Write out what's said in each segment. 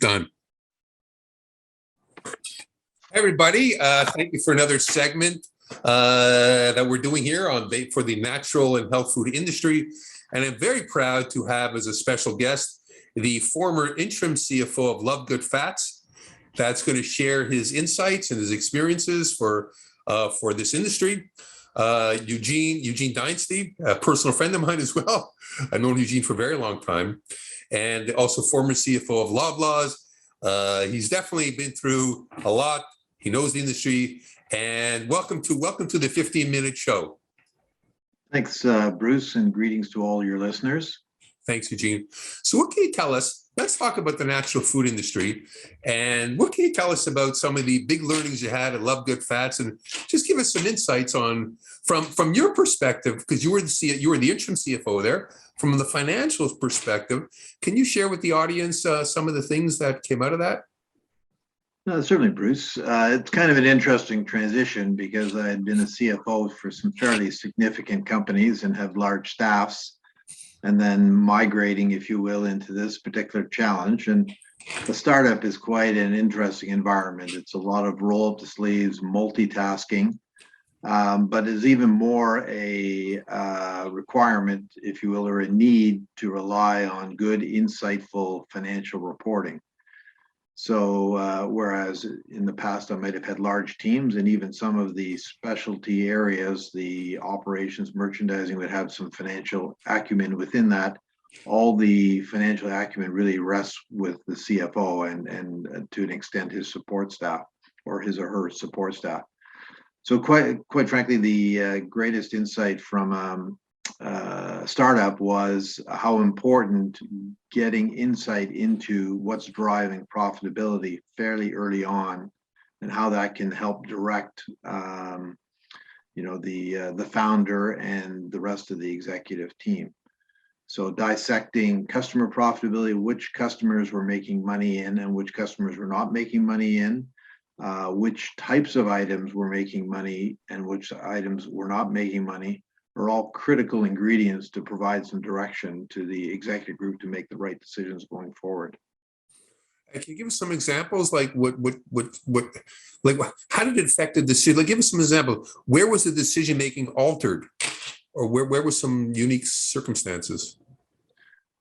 Done. Hey everybody, thank you for another segment that we're doing here for the natural and health food industry. And I'm very proud to have as a special guest the former interim CFO of Love Good Fats. That's going to share his insights and his experiences for this industry. Eugene Duynstee, a personal friend of mine as well. I've known Eugene for a very long time, and also former CFO of Loblaws. He's definitely been through a lot. He knows the industry. And welcome to the 15-minute show. Thanks, Bruce, and greetings to all your listeners. Thanks, Eugene. So what can you tell us? Let's talk about the natural food industry. And what can you tell us about some of the big learnings you had at Love Good Fats? And just give us some insights on, from your perspective, because you were the interim CFO there, from the financial perspective. Can you share with the audience some of the things that came out of that? No, certainly, Bruce. It's kind of an interesting transition because I had been a CFO for some fairly significant companies and have large staffs, and then migrating, if you will, into this particular challenge. And the startup is quite an interesting environment. It's a lot of roll up the sleeves, multitasking, but is even more a requirement, if you will, or a need to rely on good, insightful financial reporting. So whereas in the past I might have had large teams, and even some of the specialty areas, the operations, merchandising would have some financial acumen within that, all the financial acumen really rests with the CFO and to an extent his support staff or his or her support staff. So quite frankly, the greatest insight from startup was how important getting insight into what's driving profitability fairly early on, and how that can help direct the founder and the rest of the executive team. So dissecting customer profitability, which customers were making money in and which customers were not making money in, which types of items were making money and which items were not making money, are all critical ingredients to provide some direction to the executive group to make the right decisions going forward. Can you give us some examples, like how did it affect the decision? Like, give us some examples. Where was the decision making altered, or where were some unique circumstances?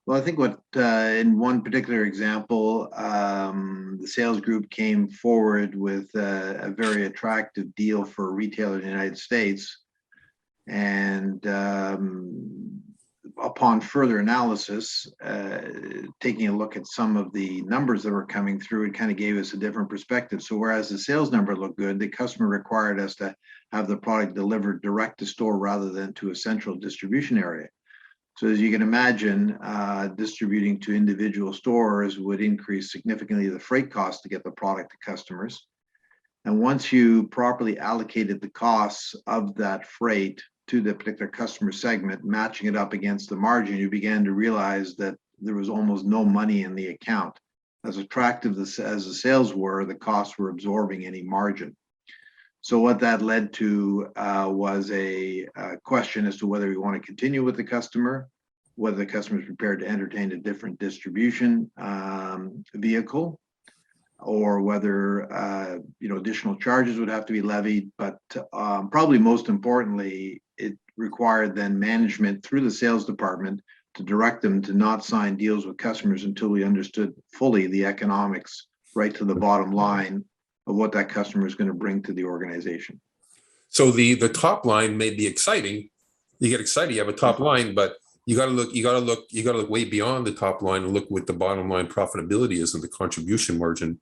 Well, I think in one particular example, the sales group came forward with a very attractive deal for a retailer in the United States. And upon further analysis, taking a look at some of the numbers that were coming through, it kind of gave us a different perspective. So whereas the sales number looked good, the customer required us to have the product delivered direct to store rather than to a central distribution area. So as you can imagine, distributing to individual stores would increase significantly the freight cost to get the product to customers. And once you properly allocated the costs of that freight to the particular customer segment, matching it up against the margin, you began to realize that there was almost no money in the account. As attractive as the sales were, the costs were absorbing any margin. So what that led to was a question as to whether we want to continue with the customer, whether the customer is prepared to entertain a different distribution vehicle, or whether additional charges would have to be levied. But probably most importantly, it required then management through the sales department to direct them to not sign deals with customers until we understood fully the economics right to the bottom line of what that customer is going to bring to the organization. So the top line may be exciting. You get excited, you have a top line, but you got to look way beyond the top line and look what the bottom line profitability is and the contribution margin,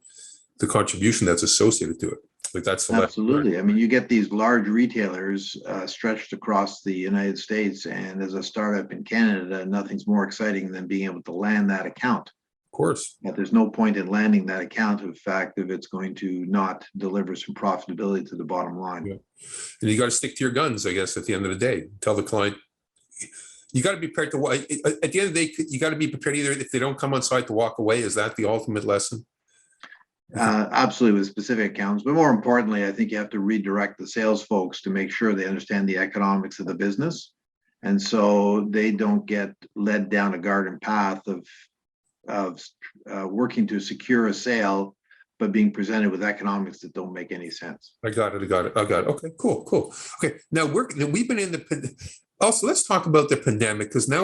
the contribution that's associated to it. Like that's absolutely. I mean, you get these large retailers stretched across the United States, and as a startup in Canada, nothing's more exciting than being able to land that account. Of course. But there's no point in landing that account, in fact, if it's going to not deliver some profitability to the bottom line. Yeah. And you got to stick to your guns, I guess, at the end of the day. Tell the client, you got to be prepared to, at the end of the day, you got to be prepared either if they don't come on site to walk away. Is that the ultimate lesson? Absolutely, with specific accounts. But more importantly, I think you have to redirect the sales folks to make sure they understand the economics of the business. And so they don't get led down a garden path of working to secure a sale, but being presented with economics that don't make any sense. I got it. Okay, cool. Okay, now we've been in the. Also, let's talk about the pandemic, because now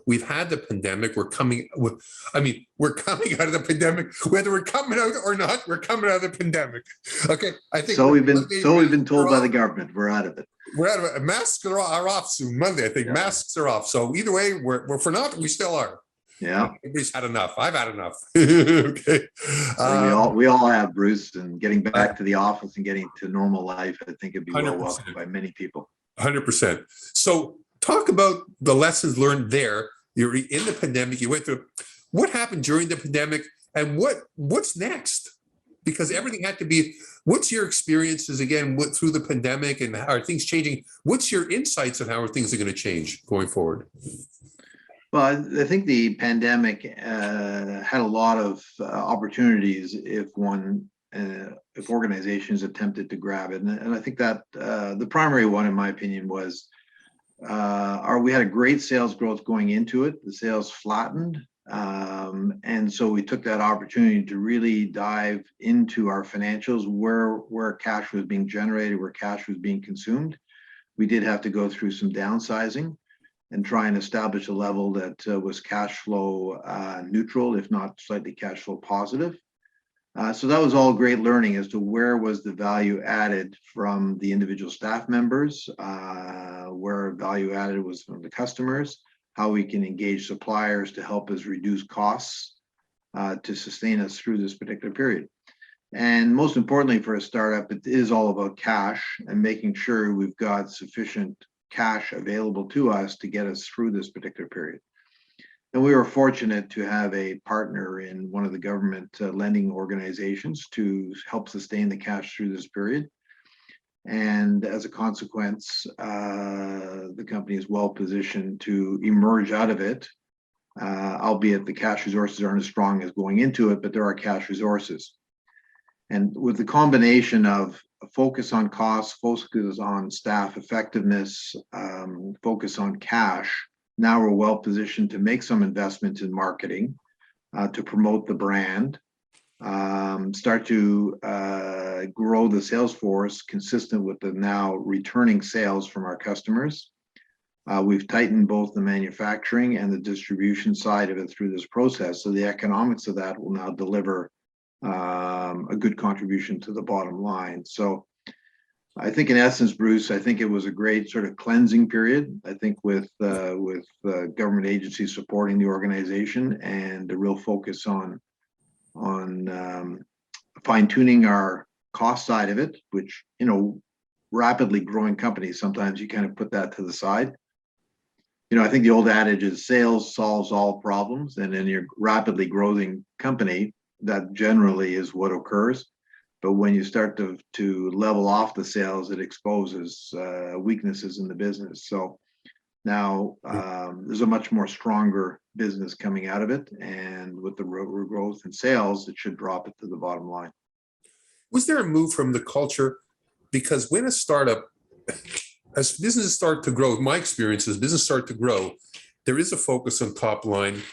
we've had the pandemic. We're coming out of the pandemic, whether we're coming out or not, we're coming out of the pandemic. Okay. I think so we've been told by the government we're out of it. We're out of it. Masks are off soon. Monday, I think. Yeah. Masks are off. So either way, we're for not, we still are. Yeah. Everybody's had enough. I've had enough. Okay. We all have, Bruce, and getting back to the office and getting to normal life, I think it'd be 100%. Well welcomed by many people. 100%. So talk about the lessons learned there. You're in the pandemic. You went through what happened during the pandemic, and what's next? Because everything had to be. What's your experiences again through the pandemic, and how are things changing? What's your insights on how things are going to change going forward? Well, I think the pandemic had a lot of opportunities if organizations attempted to grab it. And I think that the primary one, in my opinion, was we had a great sales growth going into it. The sales flattened. And so we took that opportunity to really dive into our financials, where cash was being generated, where cash was being consumed. We did have to go through some downsizing and try and establish a level that was cash flow neutral, if not slightly cash flow positive. So that was all great learning as to where was the value added from the individual staff members, where value added was from the customers, how we can engage suppliers to help us reduce costs to sustain us through this particular period. And most importantly for a startup, it is all about cash and making sure we've got sufficient cash available to us to get us through this particular period. And we were fortunate to have a partner in one of the government lending organizations to help sustain the cash through this period. And as a consequence, the company is well positioned to emerge out of it, albeit the cash resources aren't as strong as going into it, but there are cash resources. And with the combination of a focus on costs, focus on staff effectiveness, focus on cash, now we're well positioned to make some investments in marketing to promote the brand, start to grow the sales force consistent with the now returning sales from our customers. We've tightened both the manufacturing and the distribution side of it through this process. So the economics of that will now deliver a good contribution to the bottom line. So I think in essence, Bruce, I think it was a great sort of cleansing period. I think with government agencies supporting the organization and a real focus on fine-tuning our cost side of it, which, rapidly growing companies, sometimes you kind of put that to the side. I think the old adage is sales solves all problems, and in your rapidly growing company, that generally is what occurs. But when you start to level off the sales, it exposes weaknesses in the business. So now there's a much more stronger business coming out of it. And with the growth in sales, it should drop it to the bottom line. Was there a move from the culture? Because when a startup, as businesses start to grow, my experience is business start to grow, there is a focus on top line.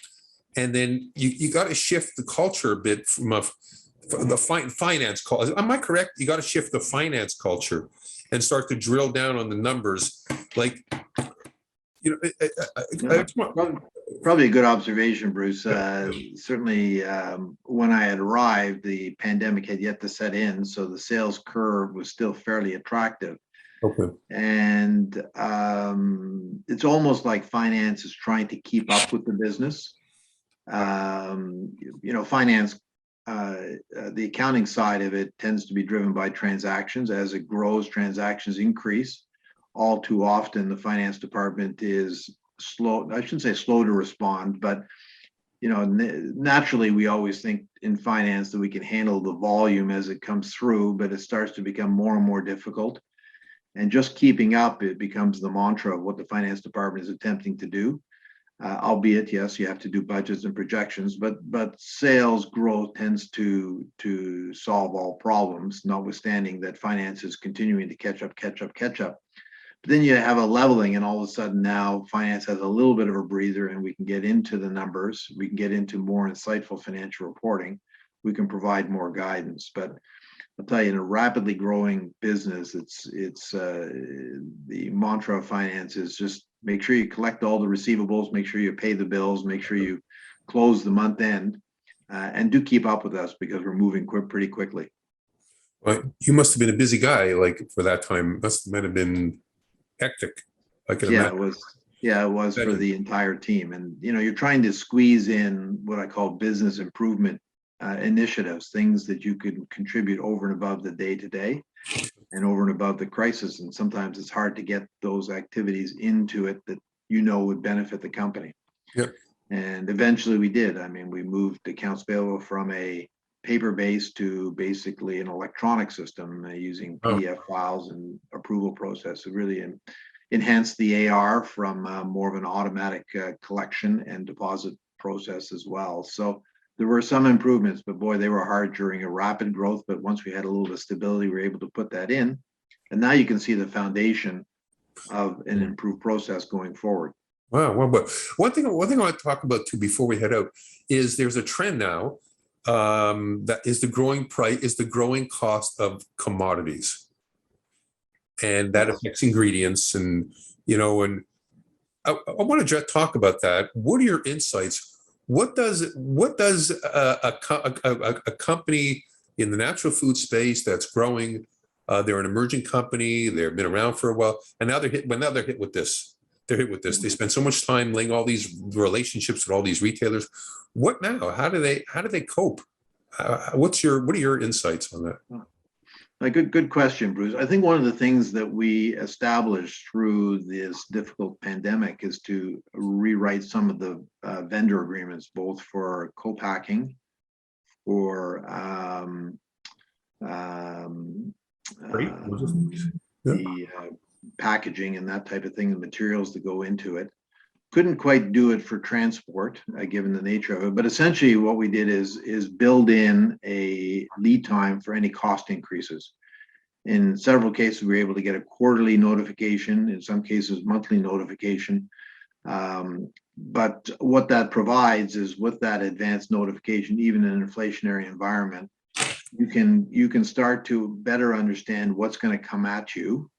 And then you got to shift the culture a bit from the finance culture. Am I correct? You got to shift the finance culture and start to drill down on the numbers. Probably a good observation, Bruce. Certainly, when I had arrived, the pandemic had yet to set in, so the sales curve was still fairly attractive. Okay. And it's almost like finance is trying to keep up with the business. Finance, the accounting side of it tends to be driven by transactions. As it grows, transactions increase. All too often, the finance department is slow. I shouldn't say slow to respond, but naturally, we always think in finance that we can handle the volume as it comes through, but it starts to become more and more difficult. And just keeping up, it becomes the mantra of what the finance department is attempting to do. Albeit, yes, you have to do budgets and projections, but sales growth tends to solve all problems, notwithstanding that finance is continuing to catch up. But then you have a leveling, and all of a sudden now finance has a little bit of a breather, and we can get into the numbers. We can get into more insightful financial reporting. We can provide more guidance. But I'll tell you, in a rapidly growing business, it's the mantra of finance is just make sure you collect all the receivables, make sure you pay the bills, make sure you close the month end, and do keep up with us because we're moving pretty quickly. Well, you must have been a busy guy, like for that time. Might have been hectic. I can Yeah, imagine. it was for the entire team. And you're trying to squeeze in what I call business improvement initiatives, things that you could contribute over and above the day-to-day and over and above the crisis. And sometimes it's hard to get those activities into it that would benefit the company. Yep. And eventually we did. I mean, we moved accounts payable from a paper-based to basically an electronic system using PDF files and approval process. It really enhanced the AR from more of an automatic collection and deposit process as well. So there were some improvements, but boy, they were hard during a rapid growth. But once we had a little bit of stability, we were able to put that in. And now you can see the foundation of an improved process going forward. Wow. Well, but one thing I want to talk about too before we head out is there's a trend now that is the growing cost of commodities, and that affects ingredients. And and I want to talk about that. What are your insights? What does a company in the natural food space that's growing? They're an emerging company. They've been around for a while, and now they're hit with this. They're hit with this. They spend so much time laying all these relationships with all these retailers. What now? How do they cope? What are your insights on that? A good question, Bruce. I think one of the things that we established through this difficult pandemic is to rewrite some of the vendor agreements, both for co-packing, for the packaging and that type of thing, the materials that go into it. Couldn't quite do it for transport, given the nature of it. But essentially what we did is build in a lead time for any cost increases. In several cases, we were able to get a quarterly notification, in some cases, monthly notification. But what that provides is with that advanced notification, even in an inflationary environment, you can start to better understand what's going to come at you.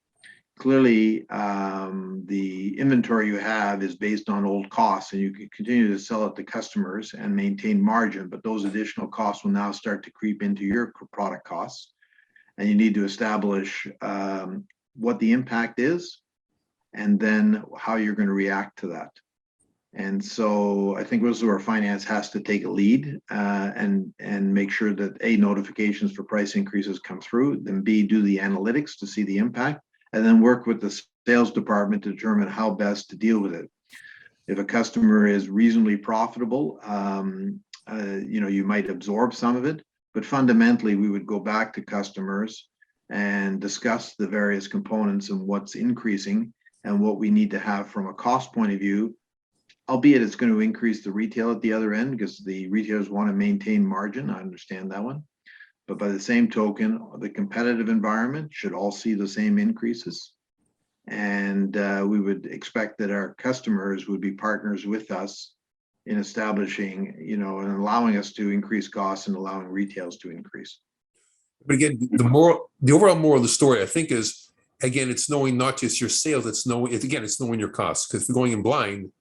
Clearly, the inventory you have is based on old costs, and you can continue to sell it to customers and maintain margin, but those additional costs will now start to creep into your product costs. And you need to establish what the impact is and then how you're going to react to that. And so I think this is where finance has to take a lead and make sure that A, notifications for price increases come through, then B, do the analytics to see the impact, and then work with the sales department to determine how best to deal with it. If a customer is reasonably profitable, you might absorb some of it, but fundamentally we would go back to customers and discuss the various components and what's increasing and what we need to have from a cost point of view, albeit it's going to increase the retail at the other end because the retailers want to maintain margin. I understand that one. But by the same token, the competitive environment should all see the same increases. And we would expect that our customers would be partners with us in establishing, and allowing us to increase costs and allowing retails to increase. But again, the overall moral of the story, I think, is, again, it's knowing not just your sales, it's knowing your costs. Because if you're going in blind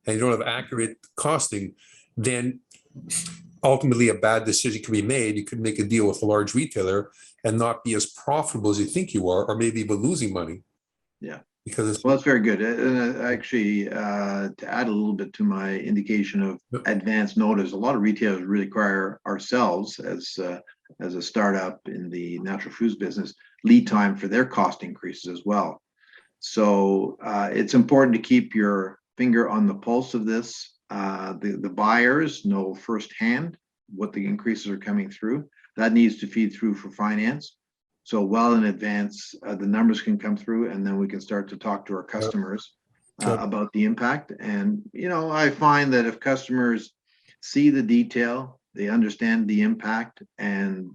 and you don't have accurate costing, then ultimately a bad decision can be made. You could make a deal with a large retailer and not be as profitable as you think you are, or maybe even losing money. Yeah. Because well, that's very good. And actually, to add a little bit to my indication of advance notice, a lot of retailers really require ourselves as a startup in the natural foods business lead time for their cost increases as well. So it's important to keep your finger on the pulse of this. The buyers know firsthand what the increases are coming through. That needs to feed through for finance. So well in advance, the numbers can come through, and then we can start to talk to our customers about the impact. And, I find that if customers see the detail, they understand the impact, and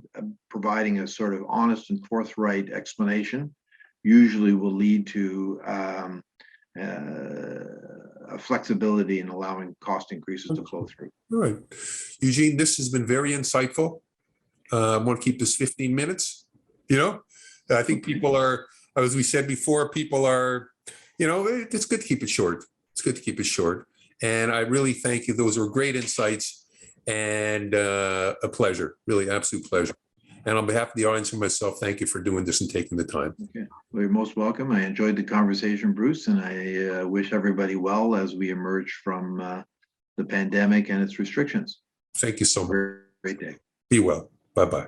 providing a sort of honest and forthright explanation, usually will lead to flexibility in allowing cost increases to flow through. All right. Eugene, this has been very insightful. I want to keep this 15 minutes. I think people are, as we said before, people are, it's good to keep it short. It's good to keep it short. And I really thank you. Those were great insights and a pleasure, really absolute pleasure. And on behalf of the audience and myself, thank you for doing this and taking the time. Okay, well, you're most welcome. I enjoyed the conversation, Bruce, and I wish everybody well as we emerge from the pandemic and its restrictions. Thank you so much. Great day. Be well. Bye-bye.